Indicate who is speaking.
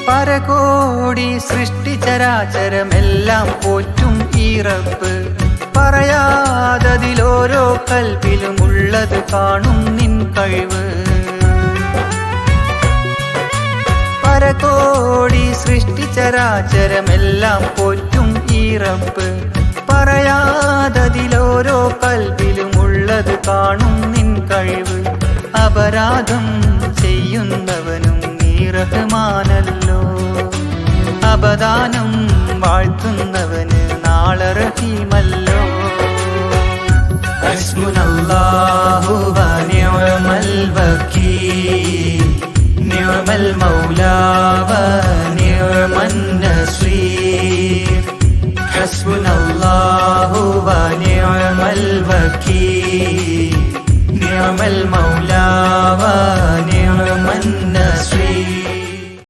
Speaker 1: പരകോടി സൃഷ്ടിചരാചരമെല്ലാം പോറ്റും ഈ റബ്ബ്, പറയാതതിലോരോ കൽബിലുമുള്ളത് കാണും നിൻ കഴിവ്. പരകോടി സൃഷ്ടിചരാചരമെല്ലാം പോറ്റും ഈ റബ്ബ്, പറയാതതിലോരോ കൽബിലുമുള്ളത് കാണും നിൻ കഴിവ്. അപരാധം ചെയ്യുന്നവനും നീ റഹ്മാനല്ലോ, അപദാനം വാഴ്ത്തുന്നവന് നാളെ റഹീമല്ലോ. ഹസ്ബുനല്ലാഹു വ നിഅമൽ വകീൽ, നിഅമൽ മൗലാ വ നിഅമൻ നസീർ. ഹസ്ബുനല്ലാഹു വ നിഅമൽ വകീൽ, നിഅമൽ മൗലാ വ നിഅമൻ നസീർ.